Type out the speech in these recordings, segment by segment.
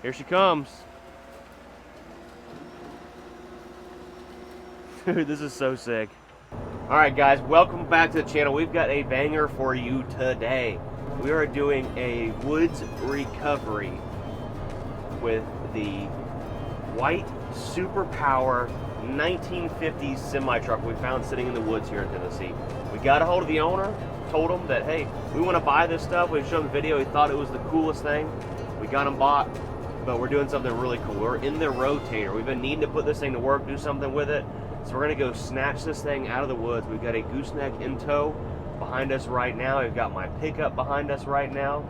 Here she comes. Dude, this is so sick. Alright guys, welcome back to the channel. We've got a banger for you today. We are doing a woods recovery with the white superpower 1950s semi-truck we found sitting in the woods here in Tennessee. We got a hold of the owner, told him that, hey, we want to buy this stuff. We showed him the video. He thought it was the coolest thing. We got him bought, but we're doing something really cool. We're in the rotator. We've been needing to put this thing to work, do something with it. So we're going to go snatch this thing out of the woods. We've got a gooseneck in tow behind us right now. We've got my pickup behind us right now.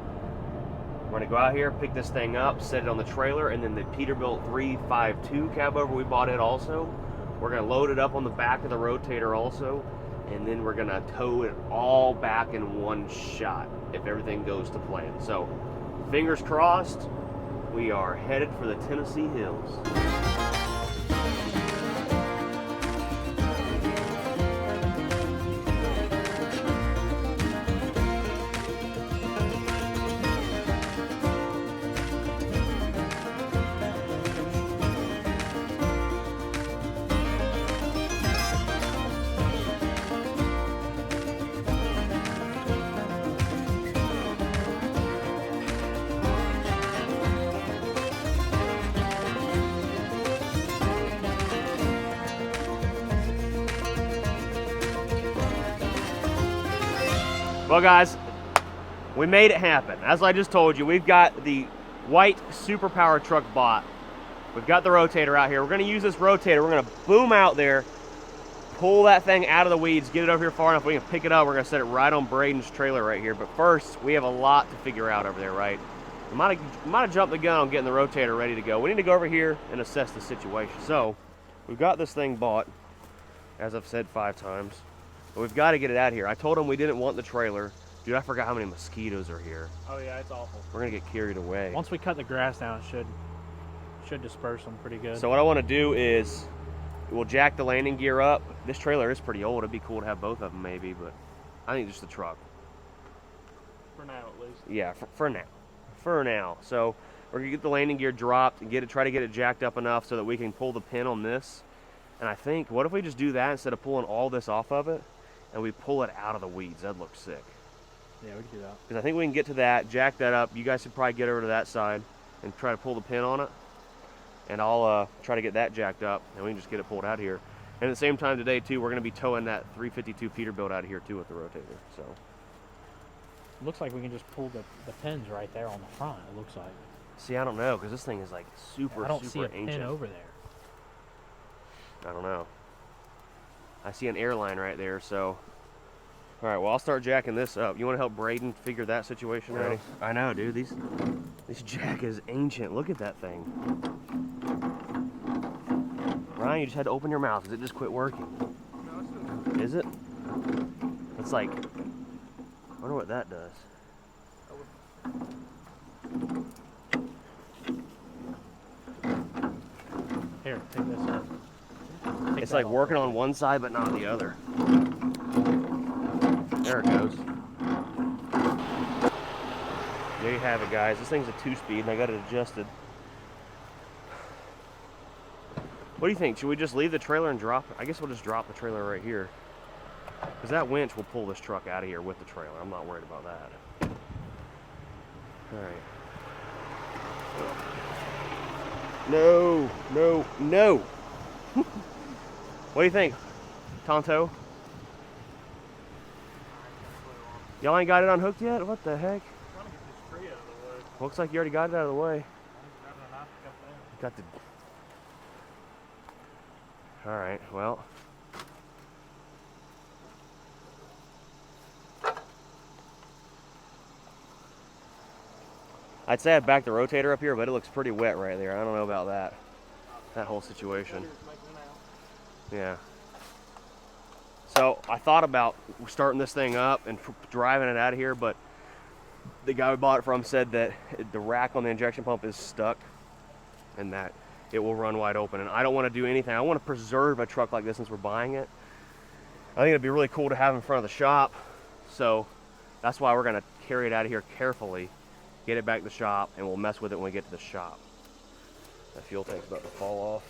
We're going to go out here, pick this thing up, set it on the trailer, and then the Peterbilt 352 cab over, we bought it also. We're going to load it up on the back of the rotator also, and then we're going to tow it all back in one shot if everything goes to plan. So, fingers crossed, we are headed for the Tennessee hills. Well guys, we made it happen. As I just told you, we've got the white superpower truck bought. We've got the rotator out here. We're gonna use this rotator. We're gonna boom out there, pull that thing out of the weeds, get it over here far enough we can pick it up. We're gonna set it right on Braden's trailer right here. But first, we have a lot to figure out over there, right? We might have jumped the gun on getting the rotator ready to go. We need to go over here and assess the situation. So, we've got this thing bought, as I've said 5 times. But we've got to get it out here. I told him we didn't want the trailer. Dude, I forgot how many mosquitoes are here. Oh yeah, it's awful. We're gonna get carried away. Once we cut the grass down, it should disperse them pretty good. So what I want to do is, we'll jack the landing gear up. This trailer is pretty old. It'd be cool to have both of them maybe, but I think just the truck. For now, at least. Yeah, for now. For now. So we're gonna get the landing gear dropped and try to get it jacked up enough so that we can pull the pin on this. And I think, what if we just do that instead of pulling all this off of it? And we pull it out of the weeds. That'd look sick. Yeah, we can do that. Because I think we can get to that, jack that up. You guys should probably get over to that side and try to pull the pin on it. And I'll try to get that jacked up, and we can just get it pulled out here. And at the same time today, too, we're going to be towing that 352 Peterbilt out of here, too, with the rotator. So, looks like we can just pull the pins right there on the front, it looks like. see, I don't know, because this thing is, like, super, I don't super see a ancient. pin over there. I don't know. I see an airline right there, so. All right, well, I'll start jacking this up. You want to help Braden figure that situation out? I know, dude. This jack is ancient. Look at that thing. Ryan, you just had to open your mouth. Does it just quit working? No, it's Is it? It's like, I wonder what that does. Here, take this up. It's like working on one side, but not the other. There it goes. There you have it, guys. This thing's a 2-speed, and I got it adjusted. What do you think? Should we just leave the trailer and drop it? I guess we'll just drop the trailer right here. Because that winch will pull this truck out of here with the trailer. I'm not worried about that. Alright. No, no, no! What do you think, Tonto? Y'all ain't got it unhooked yet? What the heck? I'm trying to get this tree out of the way. Looks like you already got it out of the way. Got the... Alright, well. I'd say I'd back the rotator up here, but it looks pretty wet right there. I don't know about that. That whole situation. Yeah. So I thought about starting this thing up and driving it out of here, but the guy we bought it from said that the rack on the injection pump is stuck and that it will run wide open. And I don't want to do anything. I want to preserve a truck like this since we're buying it. I think it'd be really cool to have in front of the shop. So that's why we're going to carry it out of here carefully, get it back to the shop, and we'll mess with it when we get to the shop. That fuel tank's about to fall off.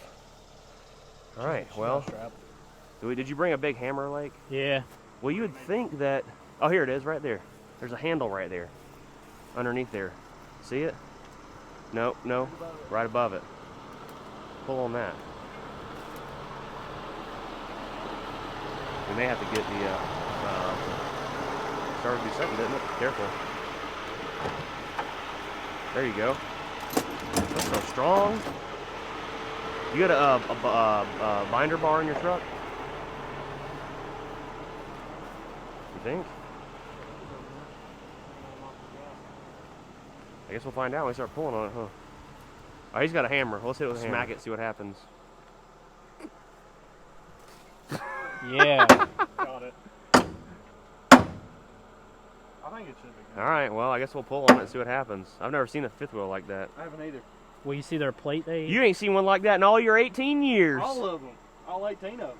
All right, well, did you bring a big hammer, Lake? Yeah. Well, you would think that, oh, here it is, right there. There's a handle right there, underneath there. See it? No, no, right above it. Pull on that. We may have to get the, started to do something, didn't it? Careful. There you go. That's so strong. You got a binder bar in your truck? You think? I guess we'll find out when we start pulling on it, huh? Oh, he's got a hammer. Let's hit it with a hammer. Smack it, see what happens. Yeah. Got it. I think it should be good. All right, well, I guess we'll pull on it and see what happens. I've never seen a fifth wheel like that. I haven't either. Well, you see their plate they You ain't seen one like that in all your 18 years. All of them. All 18 of them.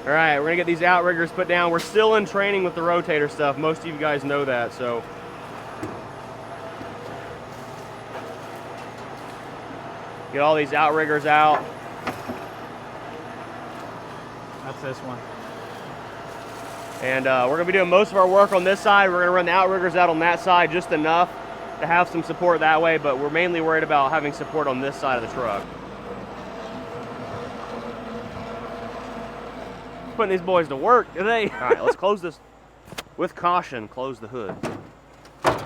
All right, we're gonna get these outriggers put down. We're still in training with the rotator stuff. Most of you guys know that, so. Get all these outriggers out. That's this one. And we're gonna be doing most of our work on this side. We're gonna run the outriggers out on that side just enough to have some support that way, but we're mainly worried about having support on this side of the truck. Putting these boys to work today. All right, let's close this with caution. Close the hood, because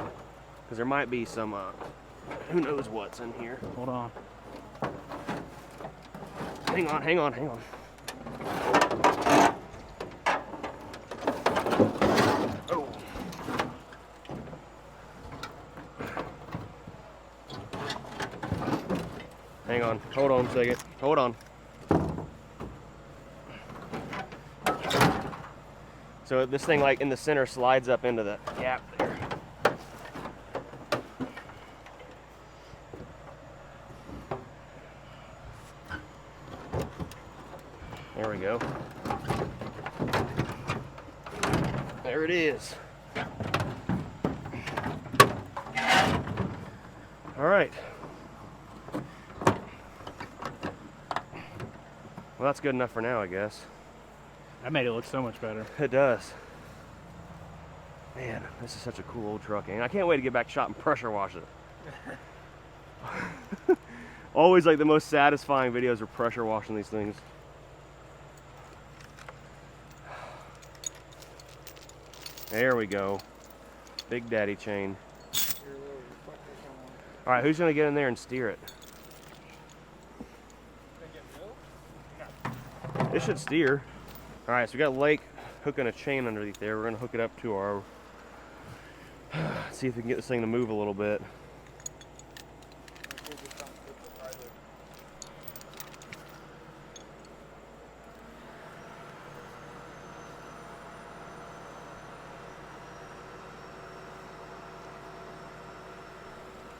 there might be some who knows what's in here. Hold on. Hang on, hang on, hang on. Oh. Hang on, hold on a second. Hold on. So this thing, like in the center, slides up into the gap there. There we go. There it is. All right. Well, that's good enough for now, I guess. That made it look so much better. It does. Man, this is such a cool old truck, and I can't wait to get back shop and pressure wash it. Always like the most satisfying videos are pressure washing these things. There we go. Big daddy chain. All right, who's gonna get in there and steer it? It should steer. All right, so we got Lake hooking a chain underneath there. We're gonna hook it up to our, see if we can get this thing to move a little bit.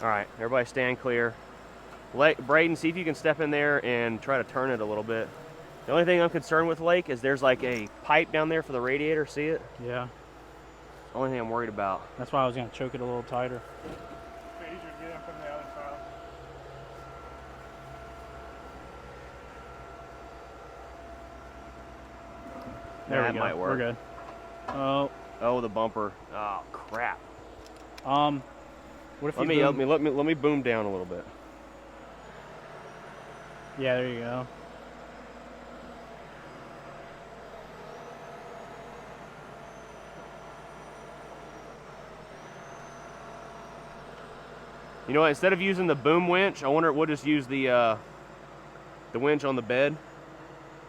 All right, everybody stand clear. Braden, see if you can step in there and try to turn it a little bit. The only thing I'm concerned with, Lake, is there's like a pipe down there for the radiator. See it? Yeah. Only thing I'm worried about. That's why I was going to choke it a little tighter. It's easier to get in from the other side. There That we go. might work. We're good. Oh. Oh, the bumper. Oh, crap. What if Let me boom down a little bit. Yeah, there you go. You know what? Instead of using the boom winch, I wonder if we'll just use the winch on the bed,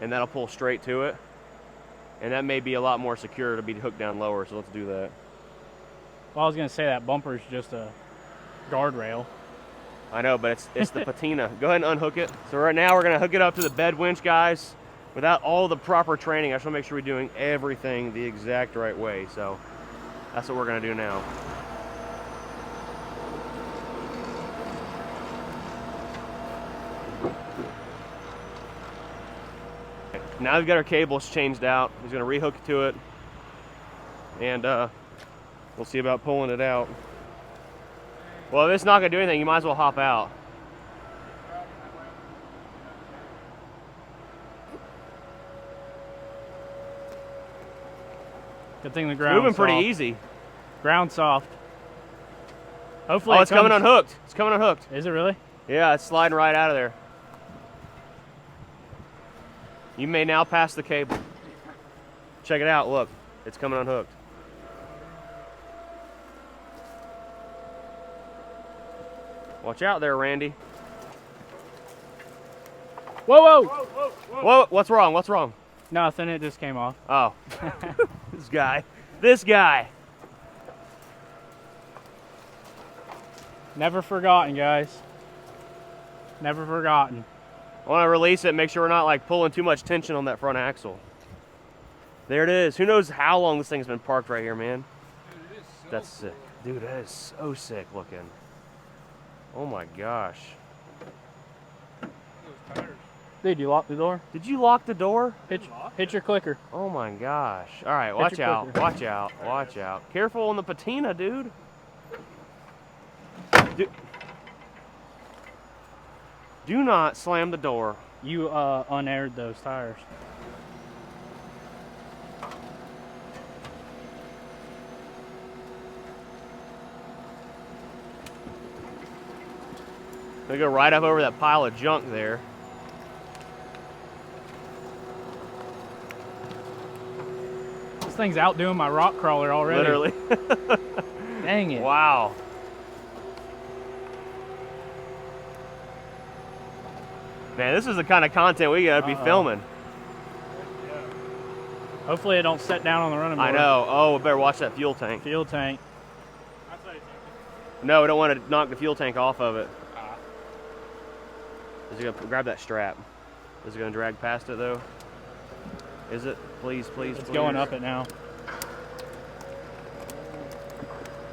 and that'll pull straight to it. And that may be a lot more secure to be hooked down lower. So let's do that. Well, I was going to say that bumper is just a guardrail. I know, but it's the patina. Go ahead and unhook it. So right now we're going to hook it up to the bed winch, guys. Without all the proper training, I just want to make sure we're doing everything the exact right way. So that's what we're going to do now. Now we've got our cables changed out. He's going to rehook it to it. And we'll see about pulling it out. Well, if it's not going to do anything, you might as well hop out. Good thing the ground Moving pretty soft. easy. Ground soft. Hopefully Oh, it's coming unhooked. It's coming unhooked. Is it really? Yeah, it's sliding right out of there. You may now pass the cable. Check it out, look. It's coming unhooked. Watch out there, Randy. Whoa, whoa! Whoa, whoa, whoa. Whoa, what's wrong? What's wrong? Nothing, it just came off. Oh. This guy. This guy. Never forgotten, guys. Never forgotten. I want to release it, make sure we're not like pulling too much tension on that front axle. There it is. Who knows how long this thing's been parked right here, man? Dude, it is so That's sick. Dude, that is so sick looking. Oh my gosh. Those tires. Dude, you locked the door? Did you lock the door? Hit your clicker. Oh my gosh. All right, watch your out. clicker. Watch out. Watch out. Careful on the patina, dude. Do not slam the door. You unaired those tires. They go right up over that pile of junk there. This thing's outdoing my rock crawler already. Literally. Dang it. Wow. Man, this is the kind of content we gotta be filming. Yeah. Hopefully it don't set down on the running board. I know. Oh, we better watch that fuel tank. Fuel tank. I say it's empty. No, we don't want to knock the fuel tank off of it. Ah. Is it gonna grab that strap? Is it gonna drag past it though? Is it? Please, please, It's please. going up it now.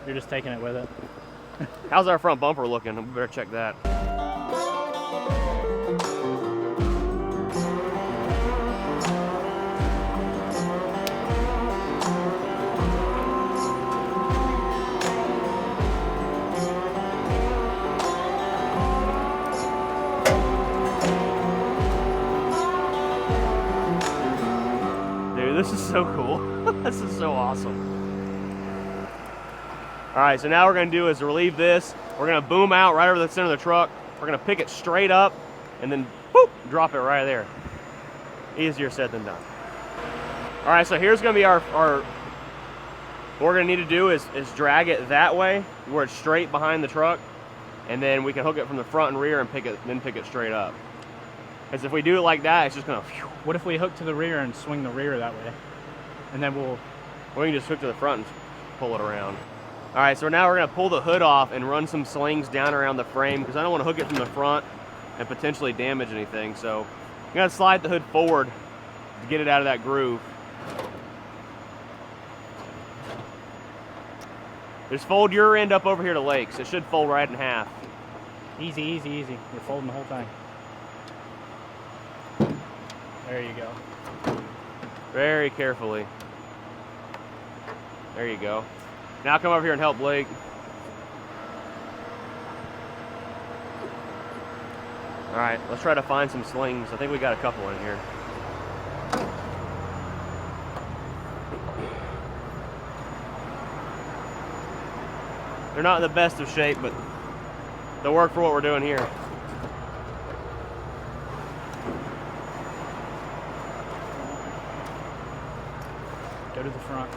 You're just taking it with it. How's our front bumper looking? We better check that. This is so cool. This is so awesome. All right, so now what we're gonna do is relieve this. We're gonna boom out right over the center of the truck. We're gonna pick it straight up and then boop, drop it right there. Easier said than done. All right, so here's gonna be our what we're gonna need to do is drag it that way where it's straight behind the truck, and then we can hook it from the front and rear and pick it straight up. Because if we do it like that, it's just gonna. Phew. What if we hook to the rear and swing the rear that way? And then We can just hook to the front and pull it around. All right, so now we're gonna pull the hood off and run some slings down around the frame because I don't want to hook it from the front and potentially damage anything. So I'm gonna slide the hood forward to get it out of that groove. Just fold your end up over here to Lakes. It should fold right in half. easy, easy, easy. You're folding the whole thing. There you go. Very carefully. There you go. Now come over here and help Blake. All right, let's try to find some slings. I think we got a couple in here. They're not in the best of shape, but they'll work for what we're doing here. Go to the front.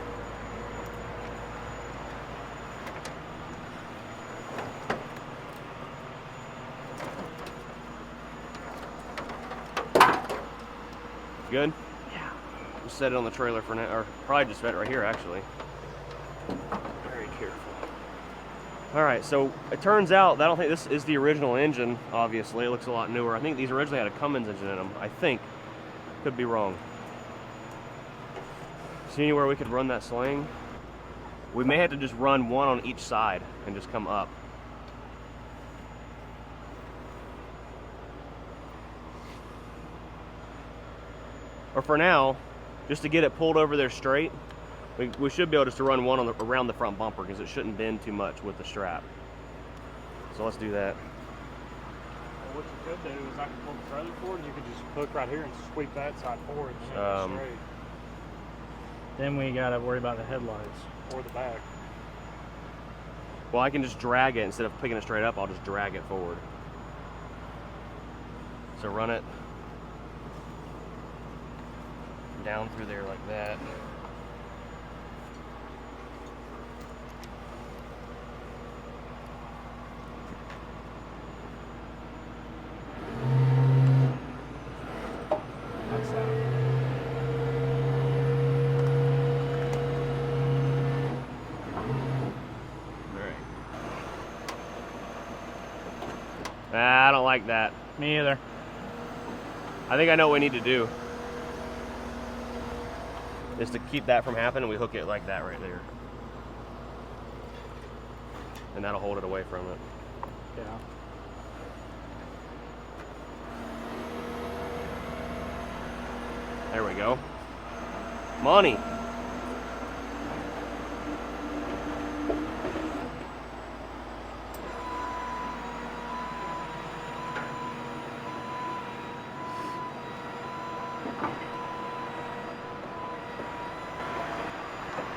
Good? Yeah. We'll set it on the trailer for now, or probably just set it right here, actually. Very careful. All right, so it turns out that I don't think this is the original engine, obviously. It looks a lot newer. I think these originally had a Cummins engine in them, I think. Could be wrong. See anywhere we could run that sling? We may have to just run one on each side and just come up. Or for now, just to get it pulled over there straight, we should be able just to run one on around the front bumper because it shouldn't bend too much with the strap. So let's do that. Well, what you could do is I could pull the trailer forward and you could just hook right here and sweep that side forward and then go straight. Then we gotta worry about the headlights. Or the back. Well, I can just drag it instead of picking it straight up. I'll just drag it forward. So run it down through there like that. That's that. Nah, I don't like that. Me either. I think I know what we need to do. Is to keep that from happening, we hook it like that right there. And that'll hold it away from it. Yeah. There we go. Money.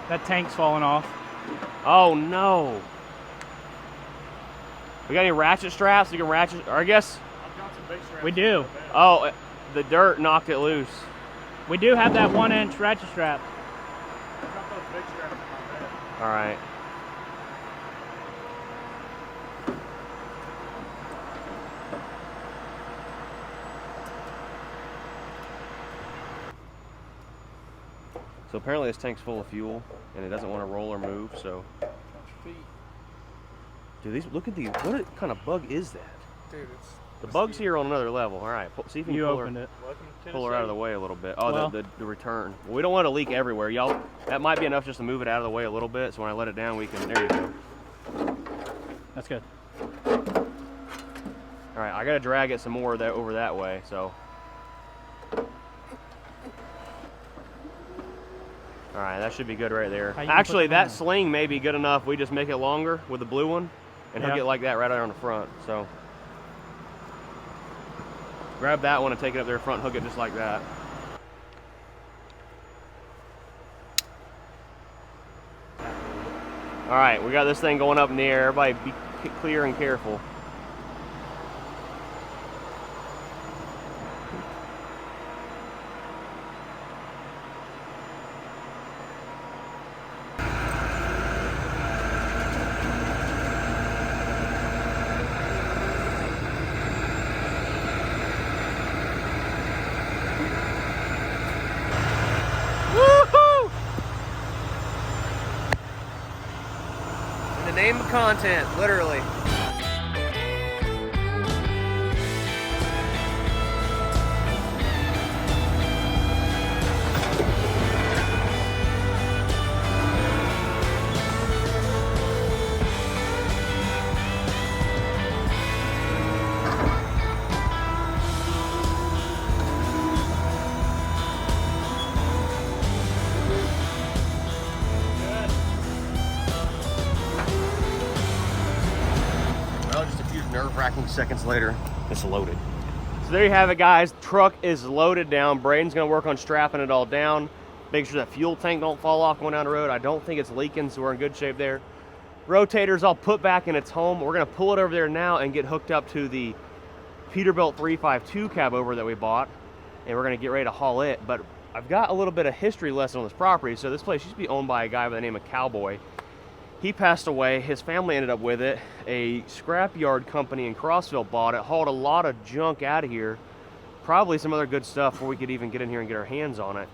That tank's falling off. Oh no. We got any ratchet straps? You can ratchet, or I guess. I've got some big straps. We do. Oh, the dirt knocked it loose. We do have that 1-inch ratchet strap. I've got those big straps in my bed. All right. So apparently this tank's full of fuel and it doesn't want to roll or move, so. Dude, these, look at these, what kind of bug is that? Dude, it's... The bug's here on another level. All right, see if you can You pull opened it. pull her out of the way a little bit. Oh, Well- the return. Well, we don't want to leak everywhere. Y'all, that might be enough just to move it out of the way a little bit, so when I let it down, we can, there you go. That's good. All right, I gotta drag it some more over that way, so. All right, that should be good right there. How you gonna Actually, put them that on? sling may be good enough. We just make it longer with the blue one and hook Yeah. it like that right on the front, so. Grab that one and take it up there front, hook it just like that. All right, we got this thing going up in the air. Everybody be clear and careful. Woohoo! In the name of content, literally. Well, just a few nerve-wracking seconds later, it's loaded. So there you have it, guys. Truck is loaded down. Braden's gonna work on strapping it all down. Make sure that fuel tank don't fall off going down the road. I don't think it's leaking, so we're in good shape there. Rotator's all put back in its home. We're gonna pull it over there now and get hooked up to the Peterbilt 352 cab over that we bought, and we're gonna get ready to haul it. But I've got a little bit of history lesson on this property. So this place used to be owned by a guy by the name of Cowboy. He passed away. His family ended up with it. A scrapyard company in Crossville bought it, hauled a lot of junk out of here, probably some other good stuff before we could even get in here and get our hands on it.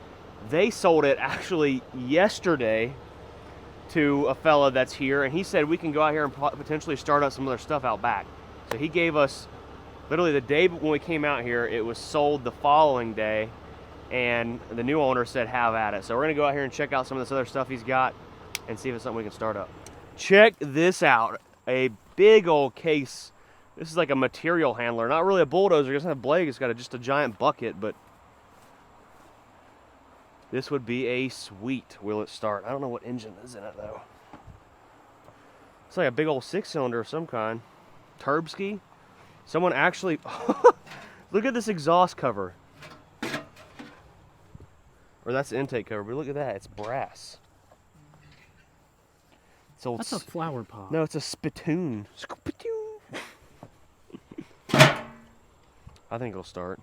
They sold it actually yesterday to a fella that's here, and he said we can go out here and potentially start up some other stuff out back. So he gave us, literally the day when we came out here, it was sold the following day, and the new owner said have at it. So we're gonna go out here and check out some of this other stuff he's got and see if it's something we can start up. Check this out, a big old case. This is like a material handler, not really a bulldozer. It doesn't have blades, it's got just a giant bucket, but this would be a sweet will it start. I don't know what engine is in it though. It's like a big old 6-cylinder of some kind. Turbski. Someone actually, look at this exhaust cover. Or that's the intake cover, but look at that, it's brass. It's old. That's a flower pot. No, it's a spittoon. Spittoon. I think it'll start.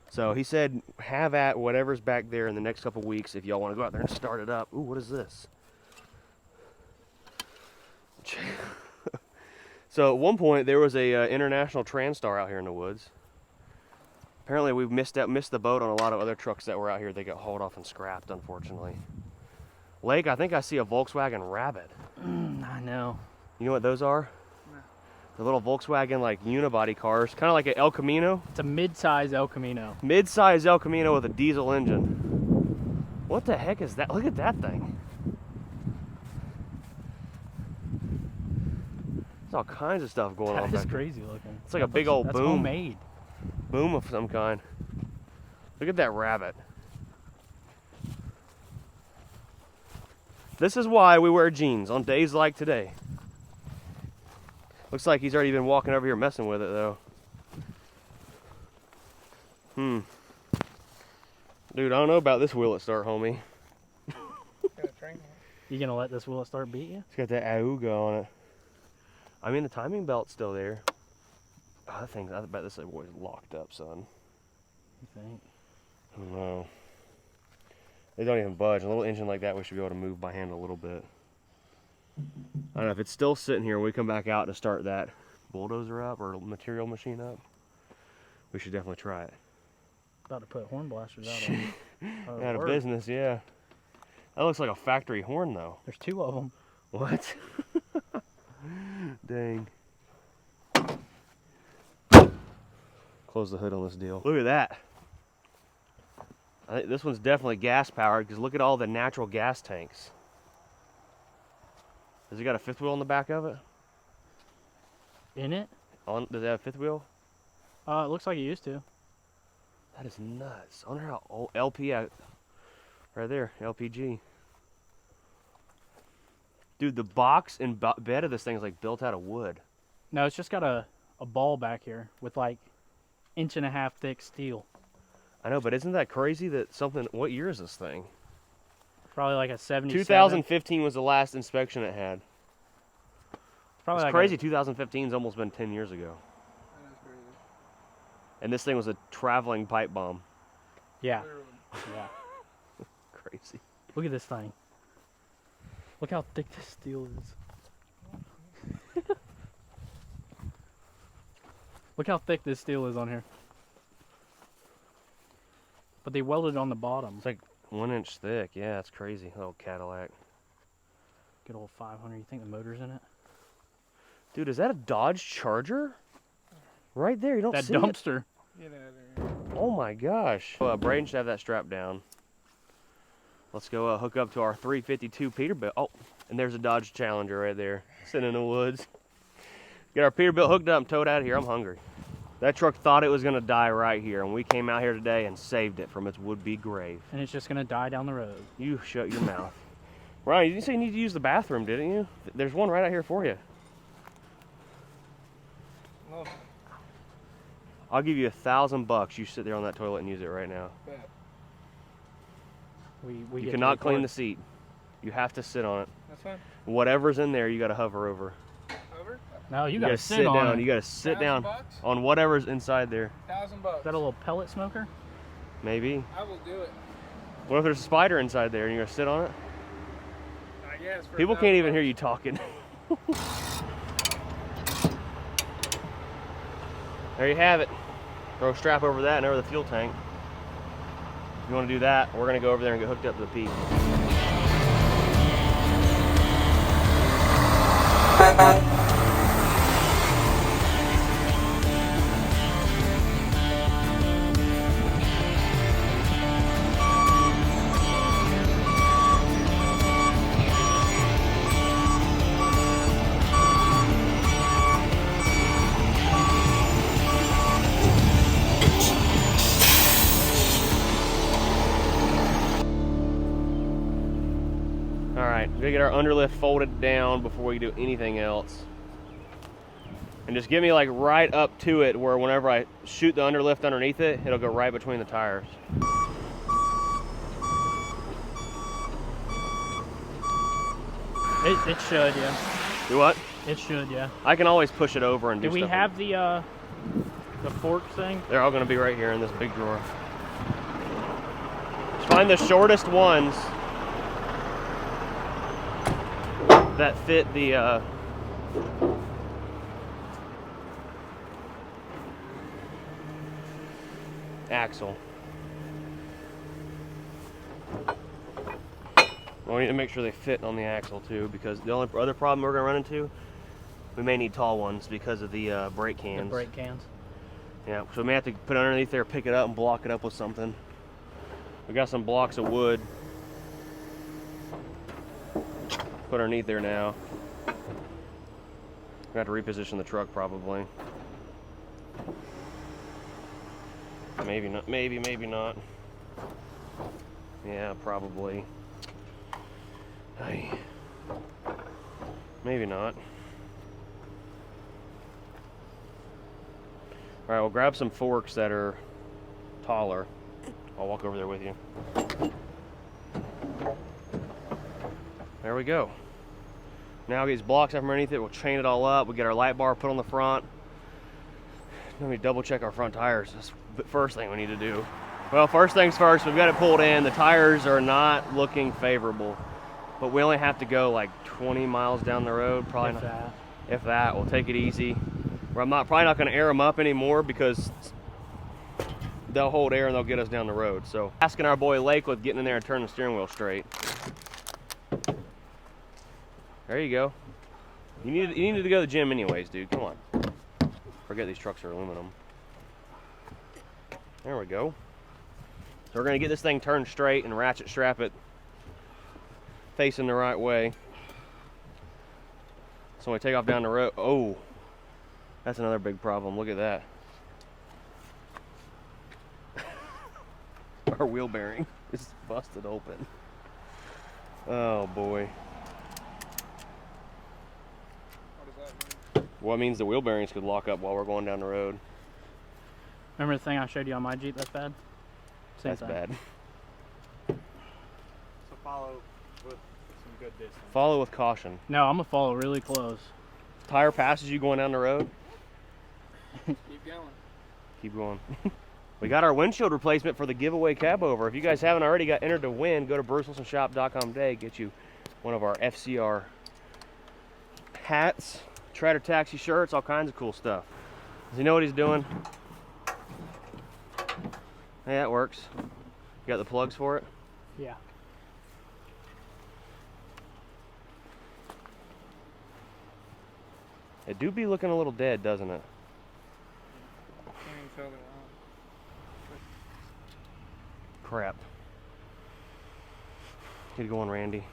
So he said, have at whatever's back there in the next couple weeks if y'all want to go out there and start it up. Ooh, what is this? So at one point there was a international TransStar out here in the woods. Apparently we've missed the boat on a lot of other trucks that were out here. They got hauled off and scrapped, unfortunately. Lake, I think I see a Volkswagen Rabbit. I know. You know what those are? No. The little Volkswagen like unibody cars, kind of like an El Camino. It's a mid-size El Camino. Mid-size El Camino with a diesel engine. What the heck is that? Look at that thing. There's all kinds of stuff going on That is back there. crazy looking. It's like a big old That's boom. homemade. Boom of some kind. Look at that rabbit. This is why we wear jeans on days like today. Looks like he's already been walking over here messing with it though. Dude, I don't know about this wheel at start, homie. Got a train. You gonna let this wheel start beat you? It's got that auga on it. I mean, the timing belt's still there. Oh, that thing, I bet this boy's locked up, son. You think? I don't know. They don't even budge. A little engine like that, we should be able to move by hand a little bit. I don't know if it's still sitting here when we come back out to start that bulldozer up or material machine up. We should definitely try it. About to put horn blasters out Out of business, yeah. That looks like a factory horn, though. There's two of them. What? Dang. Close the hood on this deal. Look at that. I think this one's definitely gas powered because look at all the natural gas tanks. Has it got a fifth wheel on the back of it? In it? Does it have a fifth wheel? It looks like it used to. That is nuts. I wonder how old LP right there, LPG. Dude, the box and bed of this thing is like built out of wood. No, it's just got a ball back here with like 1.5 inch thick steel. I know, but isn't that crazy that something, what year is this thing? Probably like a 77. 2015 was the last inspection it had. Probably It's like crazy, 2015's almost been 10 years ago. That is crazy. And this thing was a traveling pipe bomb. Yeah. Literally. Yeah. Crazy. Look at this thing. Look how thick this steel is. Look how thick this steel is on here. But they welded on the bottom. It's like 1 inch thick. Yeah, it's crazy. Little Cadillac. Good old 500. You think the motor's in it? Dude, is that a Dodge Charger? Right there, you don't That see it. dumpster. Get out of there. Oh my gosh. Braden should have that strap down. Let's go hook up to our 352 Peterbilt. Oh, and there's a Dodge Challenger right there, sitting in the woods. Get our Peterbilt hooked up and towed out of here. I'm hungry. That truck thought it was gonna die right here, and we came out here today and saved it from its would-be grave. And it's just going to die down the road. You shut your mouth. Ryan, you didn't say you need to use the bathroom, didn't you? There's one right out here for you. No, I'll give you $1,000. You sit there on that toilet and use it right now. bet. We You get to cannot clean the record. seat. You have to sit on it. That's fine. Whatever's in there, you gotta hover over. Over? No, you You got to gotta sit sit on down. it. You gotta sit down $1,000? on whatever's inside there. $1,000. Is that a little pellet smoker? Maybe. I will do it. What if there's a spider inside there and you're gonna sit on it? I guess. For People can't even $1,000. hear you talking. There you have it. Throw a strap over that and over the fuel tank. If you want to do that, we're gonna go over there and get hooked up to the Peak. Alright, we're gonna get our underlift folded down before we do anything else. And just get me like right up to it where whenever I shoot the underlift underneath it, it'll go right between the tires. It should, yeah. Do what? It should, yeah. I can always push it over and do Do we stuff. have the fork thing? They're all going to be right here in this big drawer. Just find the shortest ones that fit the axle. We need to make sure they fit on the axle too, because the only other problem we're going to run into, we may need tall ones because of the brake cans. The brake cans. Yeah, so we may have to put it underneath there, pick it up, and block it up with something. We got some blocks of wood put underneath there now. We have to reposition the truck probably. Maybe not. Maybe not. Yeah, probably. Hey. Maybe not. All right, we'll grab some forks that are taller. I'll walk over there with you. There we go. Now get these blocks out from underneath it. We'll chain it all up. We get our light bar put on the front. Then we double check our front tires. That's the first thing we need to do. Well, first things first, we've got it pulled in. The tires are not looking favorable, but we only have to go like 20 miles down the road, probably. If that. We'll take it easy. I'm probably not going to air them up anymore because they'll hold air and they'll get us down the road. So asking our boy Lakewood getting in there and turning the steering wheel straight. There you go. You needed to go to the gym anyways, dude. Come on. Forget these trucks are aluminum. There we go. So we're going to get this thing turned straight and ratchet strap it facing the right way. So when we take off down the road, oh, that's another big problem. Look at that. Our wheel bearing is busted open. Oh boy. What does that mean? Well, it means the wheel bearings could lock up while we're going down the road. Remember the thing I showed you on my Jeep? That's bad? Same That's thing. bad. So follow with some good distance. Follow with caution. No, I'm going to follow really close. Tire passes you going down the road? Keep going. Keep going. We got our windshield replacement for the giveaway cab over. If you guys haven't already got entered to win, go to brucewilsonshop.com today. Get you one of our FCR hats, Trader Taxi shirts, all kinds of cool stuff. Does he know what he's doing? Hey, that works. You got the plugs for it? Yeah. It do be looking a little dead, doesn't it? Can't even tell they're on. Crap. Get going, Randy.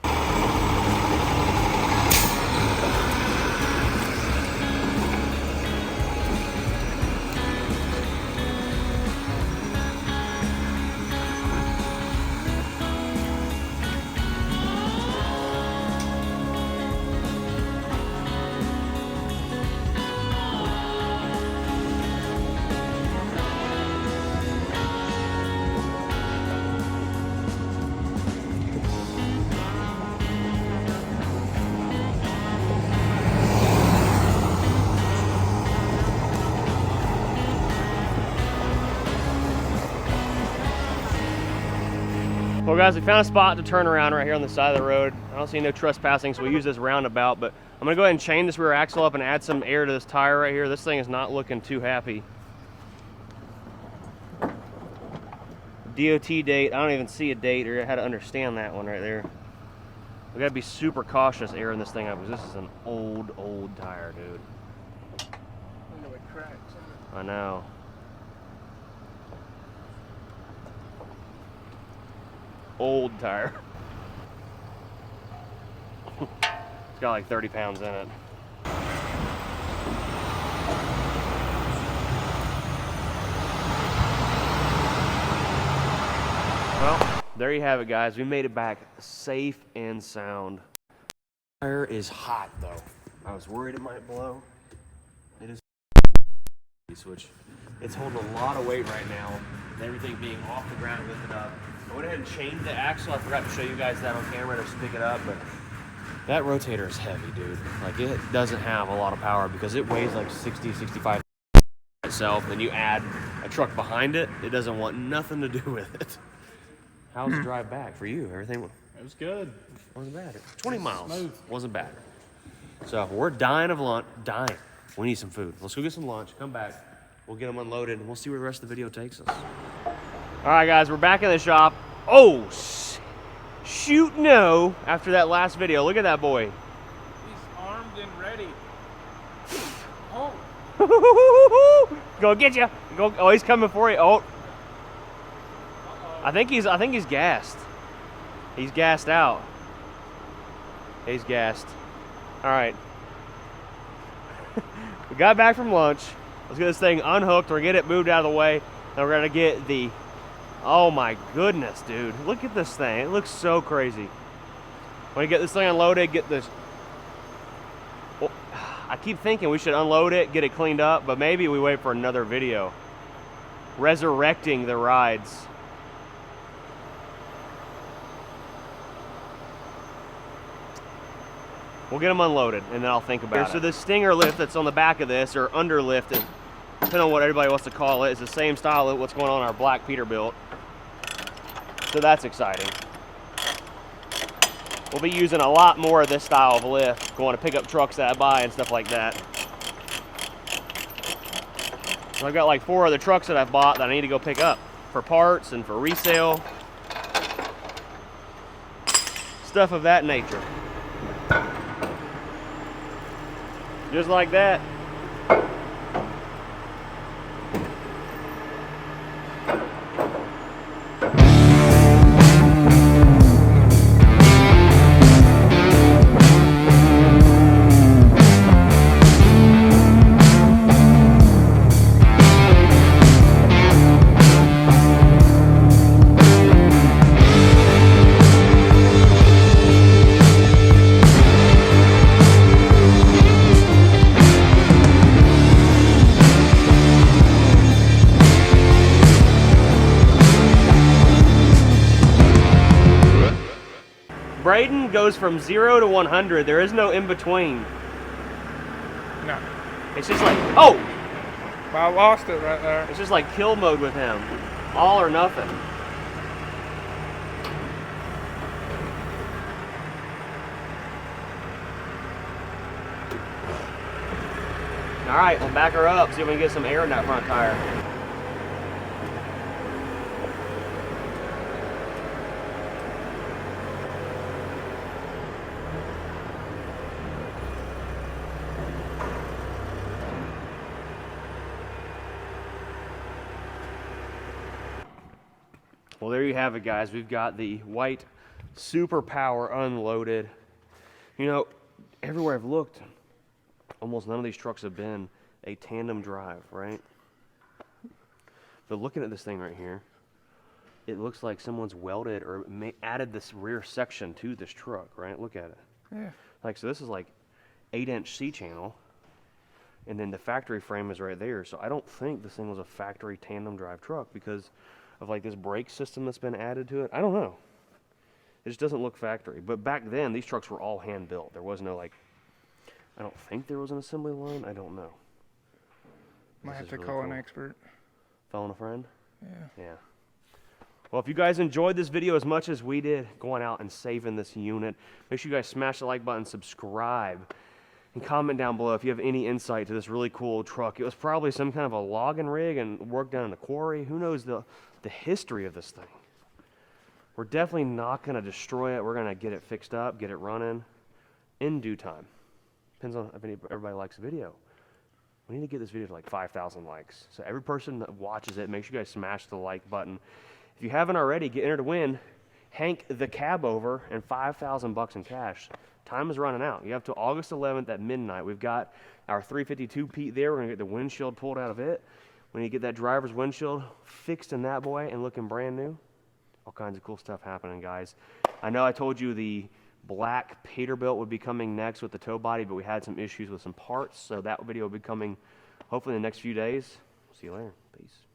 Well guys, we found a spot to turn around right here on the side of the road. I don't see no trespassing, so we use this roundabout, but I'm gonna go ahead and chain this rear axle up and add some air to this tire right here. This thing is not looking too happy. DOT date, I don't even see a date or how to understand that one right there. We gotta be super cautious airing this thing up because this is an old tire, dude. Look at the cracks. I know. Old tire. It's got like 30 pounds in it. Well, there you have it, guys. We made it back safe and sound. Tire is hot though. I was worried it might blow. It is switch. It's holding a lot of weight right now. With everything being off the ground, lifted up. I went ahead and chained the axle. I forgot to show you guys that on camera to pick it up, but That rotator is heavy, dude. Like, it doesn't have a lot of power because it weighs like 60, 65 itself, and you add a truck behind it, it doesn't want nothing to do with it. How was the drive back for you? Everything It was good. wasn't bad. 20 miles smooth. wasn't bad. So we're dying of lunch. Dying. We need some food. Let's go get some lunch. Come back. We'll get them unloaded, and we'll see where the rest of the video takes us. All right, guys, we're back in the shop. Oh, shoot no. After that last video, look at that boy. He's armed and ready. Oh. Go get you. Go. Oh, he's coming for you. Oh. I think he's gassed. He's gassed out. He's gassed. All right. We got back from lunch. Let's get this thing unhooked or get it moved out of the way. And we're gonna get the, oh my goodness, dude. Look at this thing. It looks so crazy. When you get this thing unloaded, get this. Oh, I keep thinking we should unload it, get it cleaned up, but maybe we wait for another video. Resurrecting the rides. We'll get them unloaded, and then I'll think about it. So the stinger lift that's on the back of this, or underlift, depending on what everybody wants to call it, is the same style of what's going on in our black Peterbilt. So that's exciting. We'll be using a lot more of this style of lift, going to pick up trucks that I buy and stuff like that. So I've got like 4 other trucks that I've bought that I need to go pick up for parts and for resale. Stuff of that nature. Just like that. Braden goes from 0 to 100. There is no in between. No. It's just like, oh! I lost it right there. It's just like kill mode with him. All or nothing. All right, we'll back her up, see if we can get some air in that front tire. Well, there you have it, guys. We've got the white Super Power unloaded. You know, everywhere I've looked, almost none of these trucks have been a tandem drive, right? But looking at this thing right here, it looks like someone's welded or added this rear section to this truck, right? Look at it. Yeah. Like, so this is like 8-inch C-channel, and then the factory frame is right there. So I don't think this thing was a factory tandem drive truck because of like this brake system that's been added to it. I don't know. It just doesn't look factory. But back then, these trucks were all hand built. There was no like, I don't think there was an assembly line. I don't know. Might This have is to really call cool. an expert. Phone a friend? Yeah. Yeah. Well, if you guys enjoyed this video as much as we did going out and saving this unit, make sure you guys smash the like button, subscribe, and comment down below if you have any insight to this really cool truck. It was probably some kind of a logging rig and work down in a quarry. Who knows the history of this thing? We're definitely not going to destroy it. We're going to get it fixed up, get it running in due time. Depends on if everybody likes the video. We need to get this video to like 5,000 likes. So every person that watches it, make sure you guys smash the like button. If you haven't already, get entered to win Hank the Cab Over and $5,000 in cash. Time is running out. You have till August 11th at midnight. We've got our 352 Pete there. We're going to get the windshield pulled out of it. We need to get that driver's windshield fixed in that boy and looking brand new. All kinds of cool stuff happening, guys. I know I told you the black Peterbilt would be coming next with the tow body, but we had some issues with some parts, so that video will be coming hopefully in the next few days. See you later. Peace.